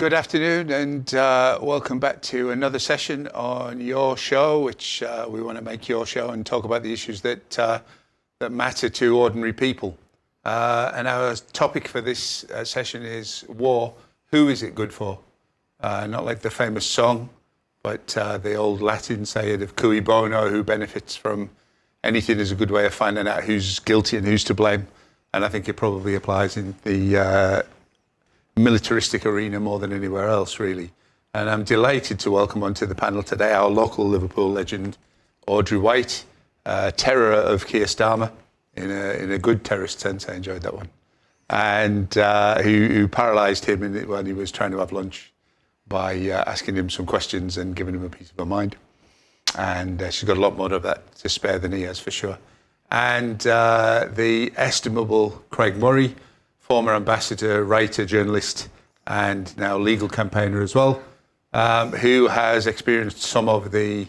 Good afternoon, and welcome back to another session on your show, which we want to make your show and talk about the issues that matter to ordinary people. And our topic for this session is war. Who is it good for? Not like the famous song, but the old Latin saying of cui bono, who benefits from anything is a good way of finding out who's guilty and who's to blame. And I think it probably applies in the militaristic arena more than anywhere else, really. And I'm delighted to welcome onto the panel today our local Liverpool legend, Audrey White, terror of Keir Starmer, in a good terrorist sense. I enjoyed that one. And who paralysed him when he was trying to have lunch by asking him some questions and giving him a piece of her mind. And she's got a lot more of that to spare than he has, for sure. And the estimable Craig Murray, former ambassador, writer, journalist, and now legal campaigner as well, who has experienced some of the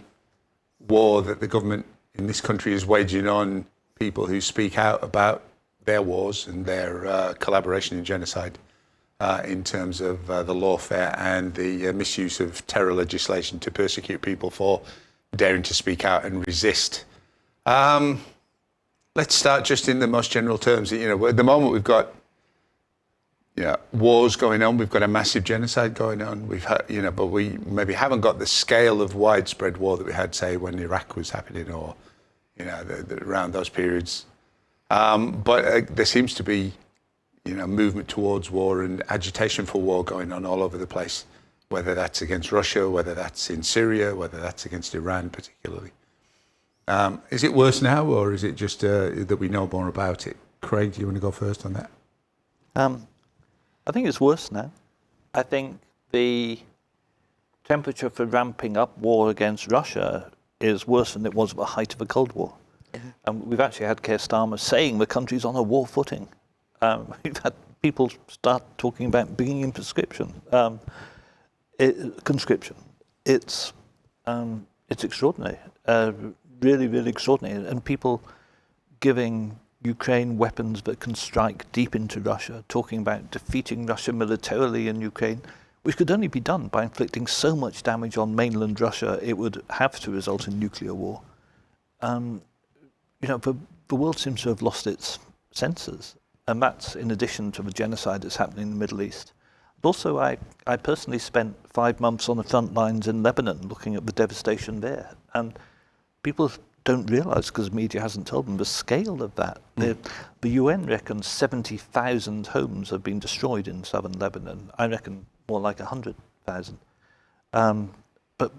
war that the government in this country is waging on people who speak out about their wars and their collaboration in genocide in terms of the lawfare and the misuse of terror legislation to persecute people for daring to speak out and resist. Let's start just in the most general terms. You know, at the moment we've got wars going on. We've got a massive genocide going on. We've had, but we maybe haven't got the scale of widespread war that we had, say, when Iraq was happening, or around those periods. But there seems to be, movement towards war and agitation for war going on all over the place. Whether that's against Russia, whether that's in Syria, whether that's against Iran, particularly. Is it worse now, or is it just that we know more about it? Craig, do you want to go first on that? I think it's worse now. I think the temperature for ramping up war against Russia is worse than it was at the height of the Cold War. Yeah. And we've actually had Keir Starmer saying the country's on a war footing. We've had people start talking about bringing in conscription. It's extraordinary, really, really extraordinary. And people giving Ukraine weapons that can strike deep into Russia, talking about defeating Russia militarily in Ukraine, which could only be done by inflicting so much damage on mainland Russia, it would have to result in nuclear war. The world seems to have lost its senses, and that's in addition to the genocide that's happening in the Middle East. But also, I personally spent 5 months on the front lines in Lebanon looking at the devastation there, and people don't realise, because the media hasn't told them, the scale of that. The UN reckons 70,000 homes have been destroyed in southern Lebanon. I reckon more like 100,000. But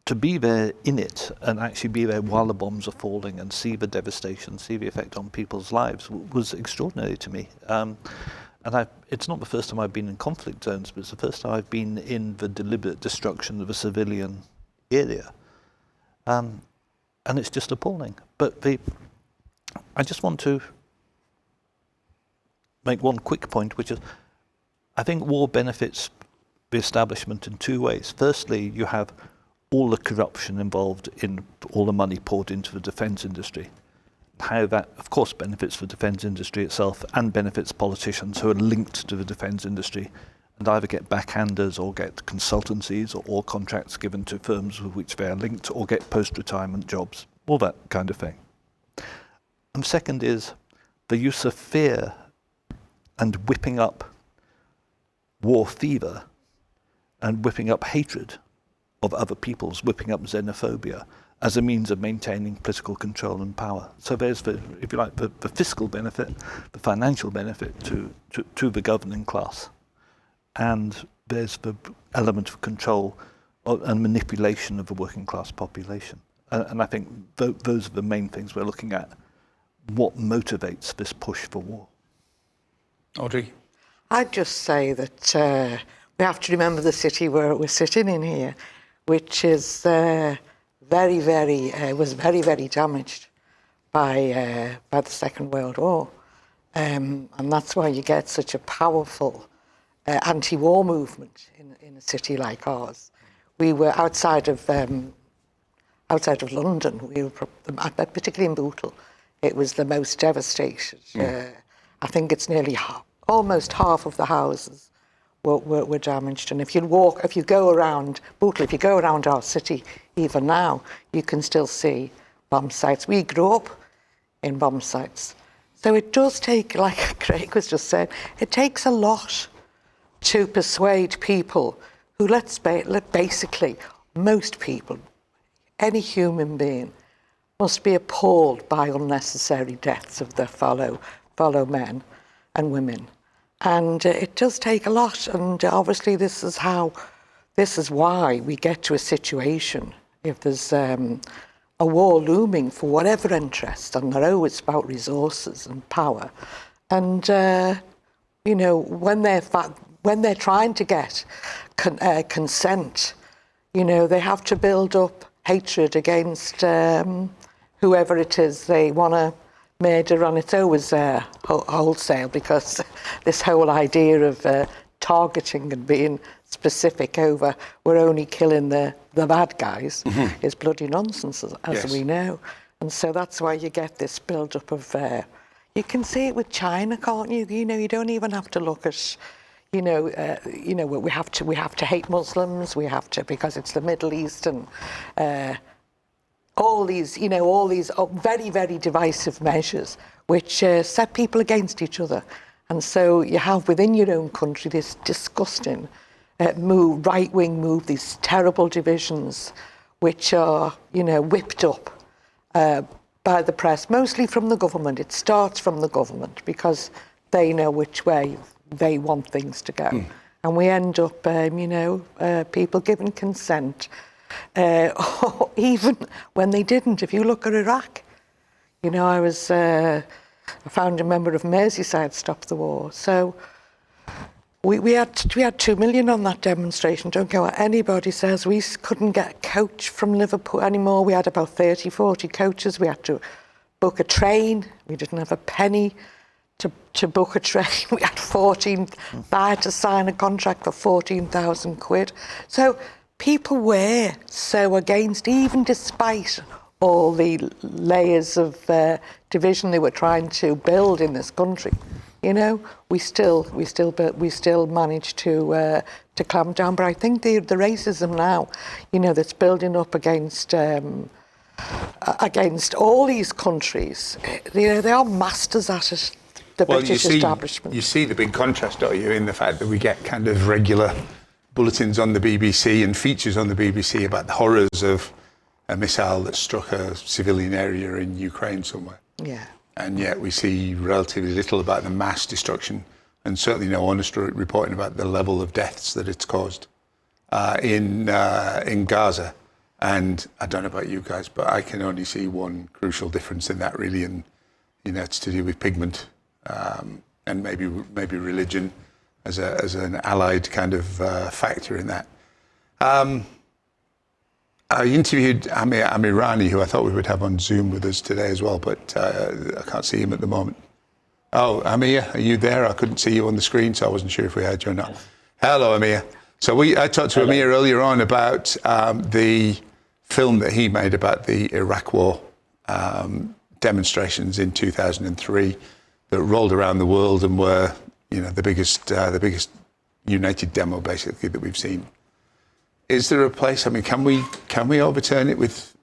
to be there in it and actually be there while the bombs are falling and see the devastation, see the effect on people's lives was extraordinary to me. It's not the first time I've been in conflict zones, but it's the first time I've been in the deliberate destruction of a civilian area. And it's just appalling. But I just want to make one quick point, which is I think war benefits the establishment in two ways. Firstly, you have all the corruption involved in all the money poured into the defence industry. How that, of course, benefits the defence industry itself and benefits politicians who are linked to the defence industry and either get backhanders or get consultancies or contracts given to firms with which they are linked or get post-retirement jobs, all that kind of thing. And second is the use of fear and whipping up war fever and whipping up hatred of other peoples, whipping up xenophobia as a means of maintaining political control and power. So there's the fiscal benefit, the financial benefit to the governing class. And there's the element of control and manipulation of the working class population. And I think those are the main things we're looking at. What motivates this push for war? Audrey? I'd just say that we have to remember the city where we're sitting in here, which is was very, very damaged by the Second World War. And that's why you get such a powerful anti-war movement in a city like ours. We were outside of London. We were particularly in Bootle. It was the most devastated. I think it's nearly almost half of the houses were damaged. And if you go around our city, even now, you can still see bomb sites. We grew up in bomb sites. So it does take, like Craig was just saying, it takes a lot to persuade people who, basically, most people, any human being, must be appalled by unnecessary deaths of their fellow men and women. And it does take a lot. And obviously this is why we get to a situation, if there's a war looming for whatever interest, and they're always about resources and power. And, when they're trying to get consent, they have to build up hatred against whoever it is they want to murder, and it's always wholesale, because this whole idea of targeting and being specific over we're only killing the bad guys is bloody nonsense, as we know. And so that's why you get this build-up of... you can see it with China, can't you? You don't even have to look at... we have to hate Muslims. We have to, because it's the Middle East, and all these very, very divisive measures which set people against each other. And so you have within your own country this disgusting right-wing move, these terrible divisions, which are whipped up by the press, mostly from the government. It starts from the government because they know which way they want things to go. And we end up, people giving consent, even when they didn't. If you look at Iraq, I found a member of Merseyside stop the war. So we had 2 million on that demonstration. Don't care what anybody says. We couldn't get a coach from Liverpool anymore. We had about 30, 40 coaches. We had to book a train. We didn't have a penny to book a train. We had I had to sign a contract for 14,000 quid. So people were so against, even despite all the layers of division they were trying to build in this country. We still managed to clamp down. But I think the racism now, that's building up against all these countries, they are masters at it. The British establishment. You see the big contrast, don't you, in the fact that we get kind of regular bulletins on the BBC and features on the BBC about the horrors of a missile that struck a civilian area in Ukraine somewhere. Yeah. And yet we see relatively little about the mass destruction, and certainly no honest reporting about the level of deaths that it's caused in Gaza. And I don't know about you guys, but I can only see one crucial difference in that, really, and it's to do with pigment. And maybe religion as an allied kind of factor in that. I interviewed Amir Amirani, who I thought we would have on Zoom with us today as well, but I can't see him at the moment. Oh, Amir, are you there? I couldn't see you on the screen, so I wasn't sure if we had you or not. Hello, Amir. So I talked to Amir earlier on about the film that he made about the Iraq War demonstrations in 2003 that rolled around the world and were, the biggest united demo basically that we've seen. Is there a place? I mean, can we overturn it with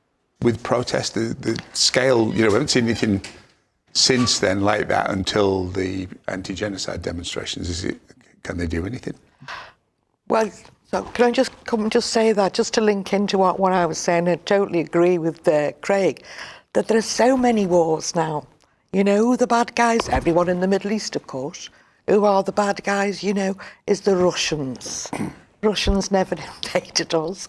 protest? The scale, we haven't seen anything since then like that until the anti-genocide demonstrations. Can they do anything? Well, so can I just come and just say that, just to link into what I was saying? I totally agree with Craig that there are so many wars now. Who are the bad guys? Everyone in the Middle East, of course. Who are the bad guys? Is the Russians. Russians never invaded us,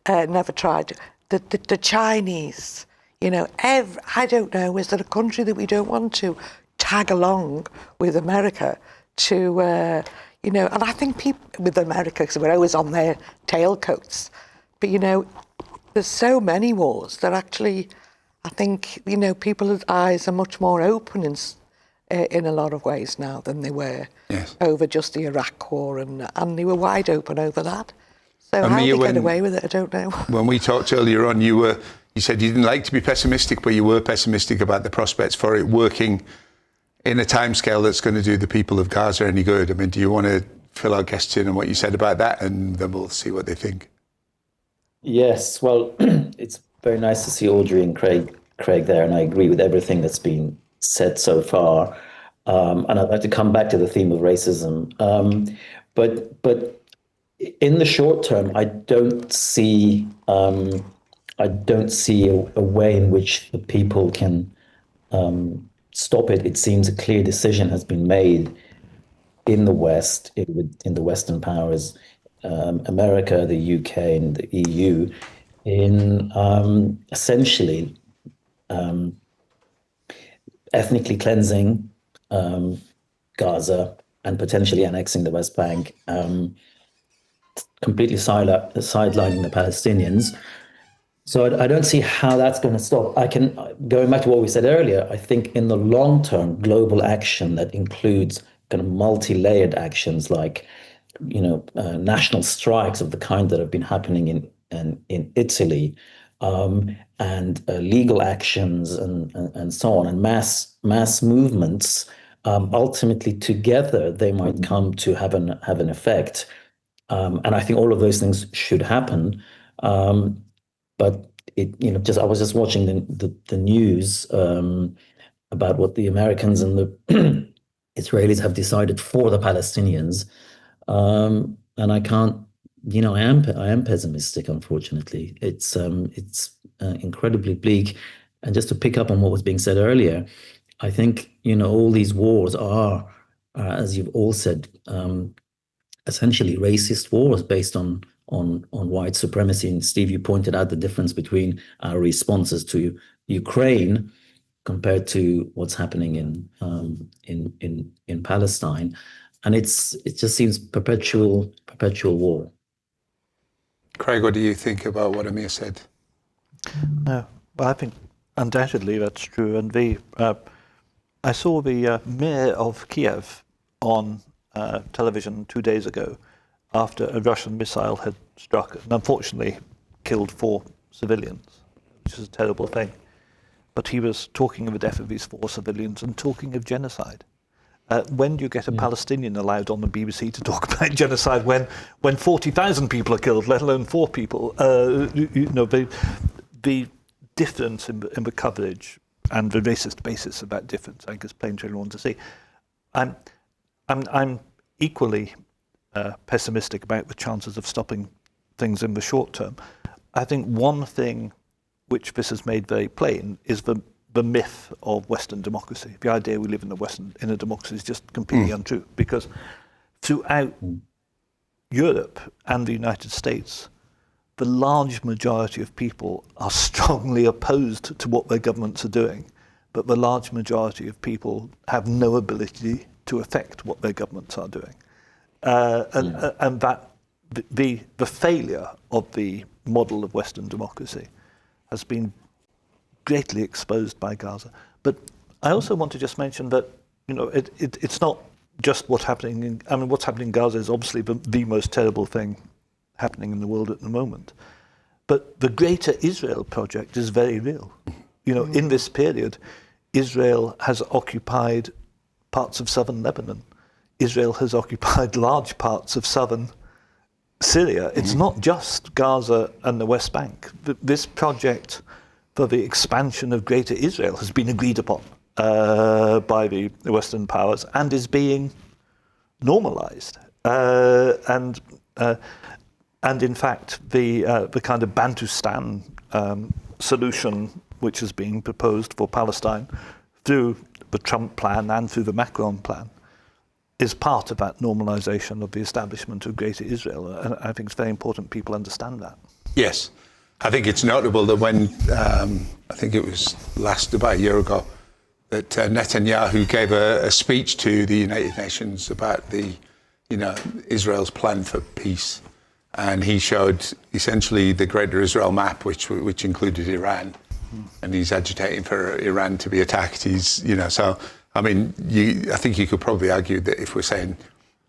never tried. The Chinese, I don't know, is there a country that we don't want to tag along with America to, and I think people with America, because we're always on their tailcoats, but, there's so many wars that actually, I think, people's eyes are much more open in a lot of ways now than they were over just the Iraq War, and they were wide open over that. So how they get away with it, I don't know. When we talked earlier on, you said you didn't like to be pessimistic, but you were pessimistic about the prospects for it working in a timescale that's going to do the people of Gaza any good. I mean, do you want to fill our guests in on what you said about that, and then we'll see what they think. Yes, well, it's very nice to see Audrey and Craig there, and I agree with everything that's been said so far. And I'd like to come back to the theme of racism. But in the short term, I don't see a way in which the people can stop it. It seems a clear decision has been made in the West, in the Western powers, America, the UK, and the EU, in essentially ethnically cleansing Gaza and potentially annexing the West Bank, completely sidelining the Palestinians. So I don't see how that's going to stop. Going back to what we said earlier, I think in the long term, global action that includes kind of multi-layered actions like, national strikes of the kind that have been happening in Italy, and legal actions and so on, and mass movements. Ultimately, together, they might come to have an effect. And I think all of those things should happen. But I was just watching the news about what the Americans and the Israelis have decided for the Palestinians, and I can't. I am pessimistic. Unfortunately, it's incredibly bleak. And just to pick up on what was being said earlier, I think all these wars are, as you've all said, essentially racist wars based on white supremacy. And Steve, you pointed out the difference between our responses to Ukraine compared to what's happening in Palestine, and it just seems perpetual war. Craig, what do you think about what Amir said? No, well, I think undoubtedly that's true. And I saw the mayor of Kiev on television 2 days ago after a Russian missile had struck and unfortunately killed 4 civilians, which is a terrible thing. But he was talking of the death of these 4 civilians and talking of genocide. When do you get a Palestinian allowed on the BBC to talk about genocide when 40,000 people are killed, let alone 4 people? The difference in the coverage and the racist basis of that difference, I think, is plain to everyone to see. I'm equally pessimistic about the chances of stopping things in the short term. I think one thing which this has made very plain is the myth of Western democracy. The idea we live in a democracy is just completely untrue, because throughout Europe and the United States, the large majority of people are strongly opposed to what their governments are doing, but the large majority of people have no ability to affect what their governments are doing. And that the failure of the model of Western democracy has been greatly exposed by Gaza. But I also want to just mention that it's not just what's happening what's happening in Gaza is obviously the most terrible thing happening in the world at the moment. But the Greater Israel project is very real. In this period, Israel has occupied parts of southern Lebanon. Israel has occupied large parts of southern Syria. It's not just Gaza and the West Bank. This project for the expansion of Greater Israel has been agreed upon by the Western powers and is being normalized. And in fact, the kind of Bantustan solution, which is being proposed for Palestine through the Trump plan and through the Macron plan, is part of that normalization of the establishment of Greater Israel. And I think it's very important people understand that. Yes. I think it's notable that when, I think it was about a year ago, that Netanyahu gave a speech to the United Nations about Israel's plan for peace. And he showed essentially the Greater Israel map, which included Iran. And he's agitating for Iran to be attacked. So, I think you could probably argue that if we're saying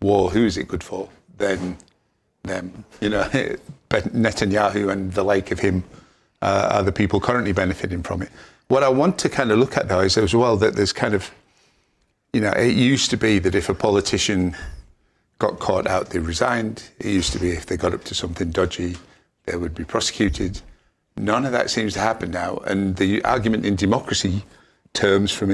war, who is it good for? Then them. Netanyahu and the like of him are the people currently benefiting from it. What I want to kind of look at, though, is as well that there's kind of, it used to be that if a politician got caught out, they resigned. It used to be if they got up to something dodgy, they would be prosecuted. None of that seems to happen now. And the argument in democracy terms from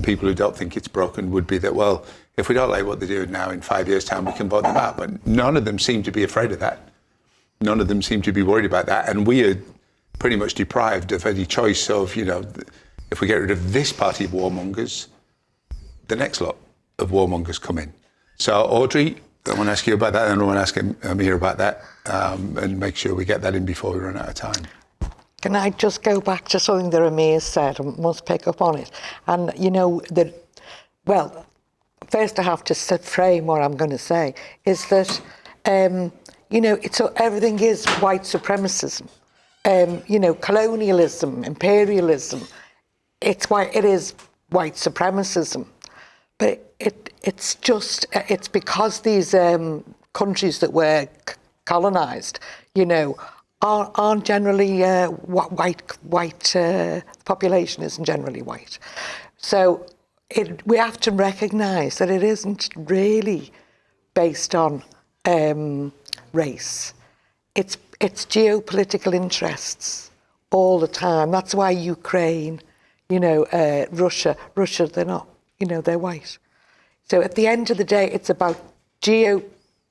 people who don't think it's broken would be that, well, if we don't like what they're doing now, in 5 years' time, we can vote them out. But none of them seem to be afraid of that. None of them seem to be worried about that. And we are pretty much deprived of any choice of, if we get rid of this party of warmongers, the next lot of warmongers come in. So, Audrey, I want to ask you about that, and I want to ask Amir about that, and make sure we get that in before we run out of time. Can I just go back to something that Amir said? I must pick up on it. And, first I have to frame what I'm going to say, is that, everything is white supremacism. Colonialism, imperialism, it is white supremacism. But it's because these countries that were colonised, aren't generally white. Population isn't generally white. So we have to recognise that it isn't really based on race. It's geopolitical interests all the time. That's why Ukraine, Russia, they're not, they're white. So at the end of the day, it's about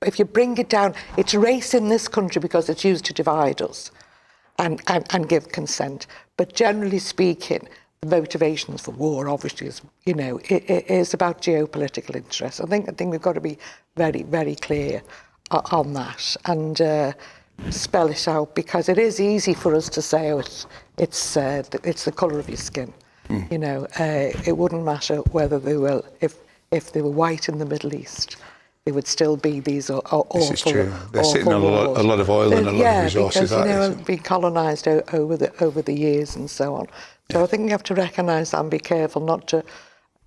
if you bring it down, it's race in this country because it's used to divide us and give consent. But generally speaking, the motivations for war, obviously, it is about geopolitical interests. I think we've got to be very, very clear on that and spell it out, because it is easy for us to say, it's the colour of your skin. It wouldn't matter whether they were if they were white in the Middle East. It would still be these awful. This is true. They're sitting on a lot of oil and a lot of resources. Yeah, because been colonised over the years and so on. So I think we have to recognise that and be careful not to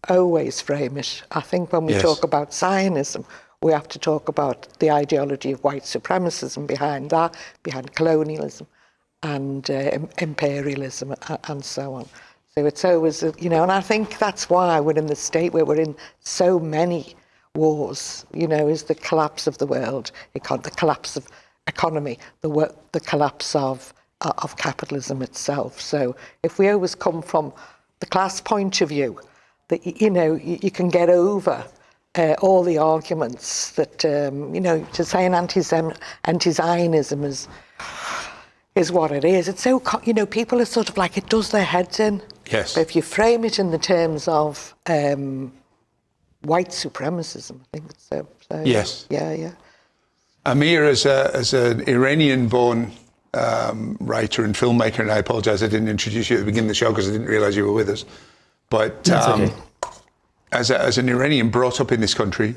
always frame it. I think when we talk about Zionism, we have to talk about the ideology of white supremacism behind that, behind colonialism and imperialism and so on. So it's always, and I think that's why we're in the state where we're in so many wars, is the collapse of the world, the collapse of economy, the collapse of capitalism itself. So if we always come from the class point of view, that you can get over all the arguments that to say an anti-Zionism is what it is. It's so people are sort of like, it does their heads in. Yes. But if you frame it in the terms of white supremacism, I think it's so yes. Yeah. Amir, as an Iranian-born writer and filmmaker, and I apologise I didn't introduce you at the beginning of the show because I didn't realise you were with us. But okay. as an Iranian brought up in this country,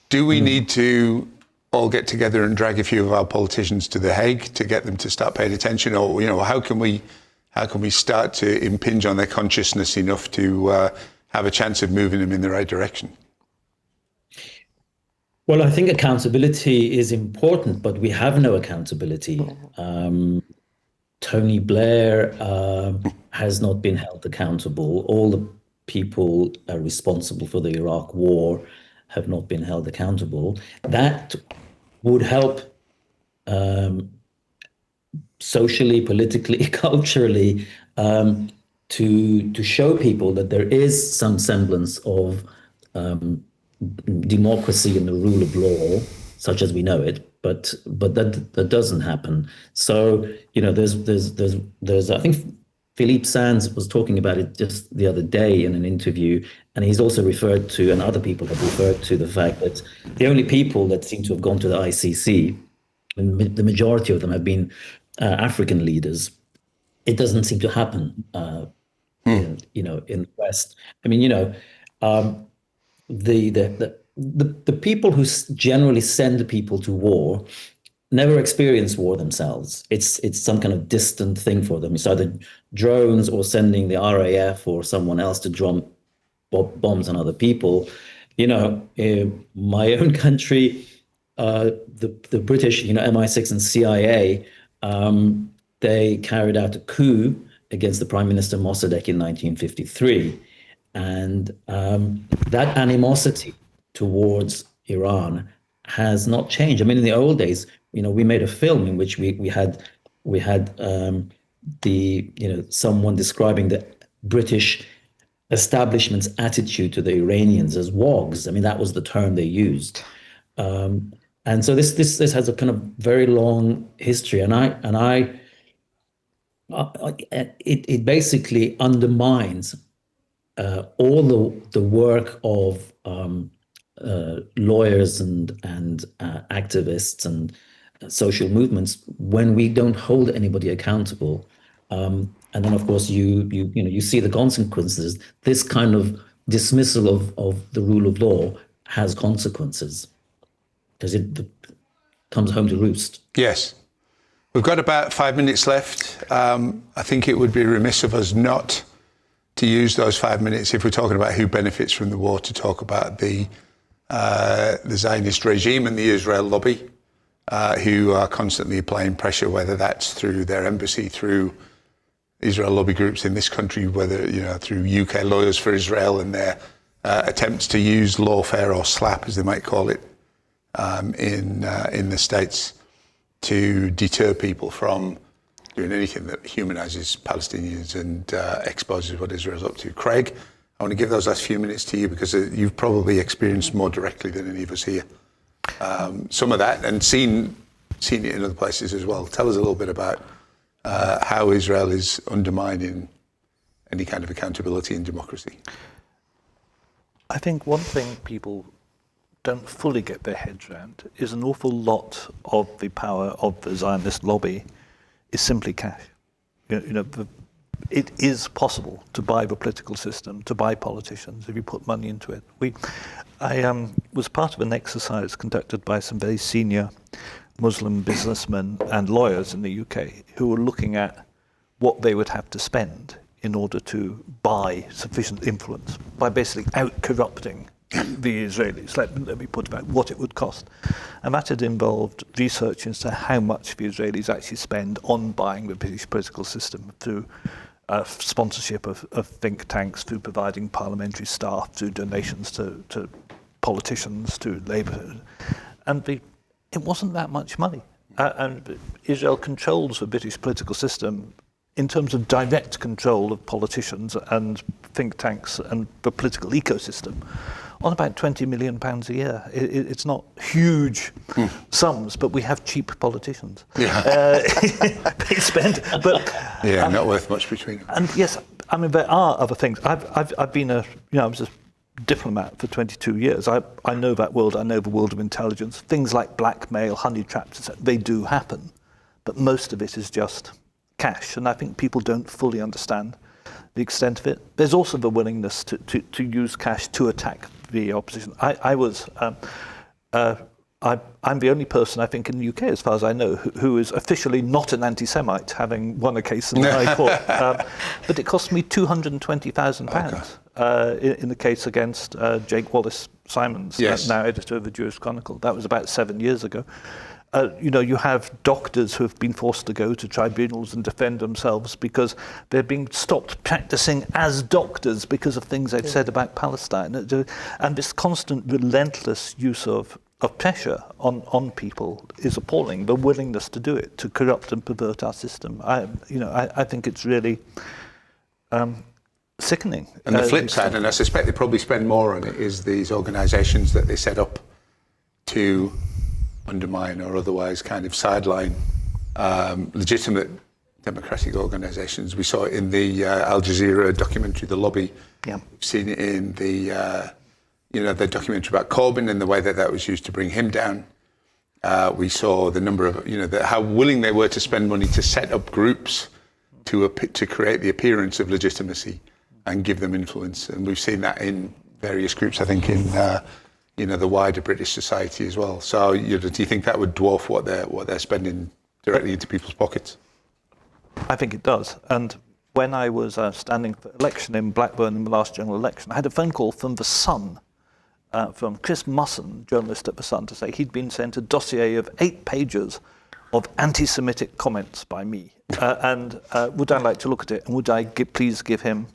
do we need to all get together and drag a few of our politicians to The Hague to get them to start paying attention, or how can we start to impinge on their consciousness enough to have a chance of moving them in the right direction? Well, I think accountability is important, but we have no accountability. Tony Blair has not been held accountable. All the people responsible for the Iraq War have not been held accountable. That would help socially, politically, culturally, to show people that there is some semblance of democracy and the rule of law, such as we know it, but that doesn't happen. So there's I think Philippe Sands was talking about it just the other day in an interview, and he's also referred to, and other people have referred to, the fact that the only people that seem to have gone to the ICC, and the majority of them have been African leaders. It doesn't seem to happen, in the West. I mean, the people who generally send people to war never experience war themselves. It's some kind of distant thing for them. It's either drones or sending the RAF or someone else to drop bombs on other people. In my own country, the British, MI6 and CIA, they carried out a coup against the Prime Minister Mossadegh in 1953. And that animosity towards Iran has not changed. I mean, in the old days, we made a film in which we had someone describing the British establishment's attitude to the Iranians as wogs. I mean, that was the term they used. And so this has a kind of very long history, and it basically undermines all the work of lawyers and activists and social movements when we don't hold anybody accountable. And then, of course, you see the consequences. This kind of dismissal of the rule of law has consequences because it comes home to roost. Yes. We've got about 5 minutes left. I think it would be remiss of us not to use those 5 minutes, if we're talking about who benefits from the war, to talk about the Zionist regime and the Israel lobby, who are constantly applying pressure, whether that's through their embassy, through Israel lobby groups in this country, whether through UK Lawyers for Israel and their attempts to use lawfare, or SLAP as they might call it, in the States, to deter people from doing anything that humanises Palestinians and exposes what Israel's up to. Craig, I want to give those last few minutes to you because you've probably experienced more directly than any of us here some of that, and seen it in other places as well. Tell us a little bit about how Israel is undermining any kind of accountability and democracy. I think one thing people don't fully get their heads around is an awful lot of the power of the Zionist lobby is simply cash. It is possible to buy the political system, to buy politicians if you put money into it. I was part of an exercise conducted by some very senior Muslim businessmen and lawyers in the UK who were looking at what they would have to spend in order to buy sufficient influence by basically out-corrupting the Israelis. Let me put about what it would cost. And that had involved research into how much the Israelis actually spend on buying the British political system through sponsorship of think tanks, through providing parliamentary staff, through donations to politicians, to Labour. And it wasn't that much money. And Israel controls the British political system in terms of direct control of politicians and think tanks and the political ecosystem on about £20 million a year. It's not huge sums, but we have cheap politicians. Yeah. They spend, but not worth much between them. And yes, I mean there are other things. I've been I was a diplomat for 22 years. I know that world. I know the world of intelligence. Things like blackmail, honey traps, etc. They do happen, but most of it is just cash, and I think people don't fully understand the extent of it. There's also the willingness to use cash to attack the opposition. I'm the only person, I think, in the UK, as far as I know, who is officially not an anti-Semite, having won a case in the High Court. But it cost me £220,000 in the case against Jake Wallace-Simons, now editor of the Jewish Chronicle. That was about 7 years ago. You have doctors who have been forced to go to tribunals and defend themselves because they're being stopped practicing as doctors because of things they've said about Palestine. And this constant, relentless use of pressure on people is appalling. The willingness to do it, to corrupt and pervert our system. I think it's really sickening. And the flip side, and I suspect they probably spend more on it, is these organisations that they set up to undermine or otherwise kind of sideline legitimate democratic organisations. We saw it in the Al Jazeera documentary, The Lobby. Yeah. We've seen it in the documentary about Corbyn and the way that was used to bring him down. We saw the number of, how willing they were to spend money to set up groups to create the appearance of legitimacy and give them influence. And we've seen that in various groups, I think, in the wider British society as well. So, do you think that would dwarf what they're spending directly into people's pockets? I think it does. And when I was standing for election in Blackburn in the last general election, I had a phone call from The Sun, from Chris Musson, journalist at The Sun, to say he'd been sent a dossier of 8 pages of anti-Semitic comments by me. And would I like to look at it? And would I please give him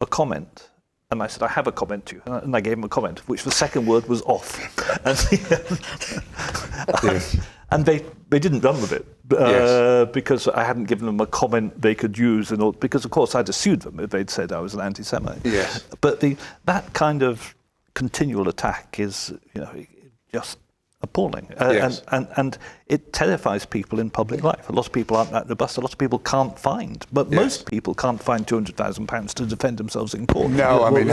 a comment? And I said, I have a comment to you. And I gave him a comment, which the second word was off. And they didn't run with it because I hadn't given them a comment they could use. Because, of course, I'd have sued them if they'd said I was an anti-Semite. Yes. But that kind of continual attack is, just appalling. And it terrifies people in public life. A lot of people aren't that robust. A lot of people can't find. But most people can't find £200,000 to defend themselves in court. No, I mean,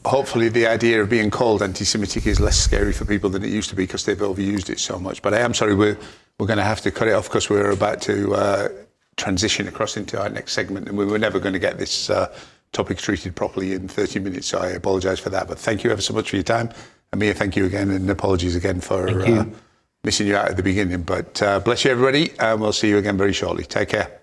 hopefully the idea of being called anti-Semitic is less scary for people than it used to be because they've overused it so much. But I am sorry, we're going to have to cut it off because we're about to transition across into our next segment, and we were never going to get this topic treated properly in 30 minutes, so I apologise for that. But thank you ever so much for your time. Amir, thank you again, and apologies again for missing you out at the beginning. But bless you, everybody, and we'll see you again very shortly. Take care.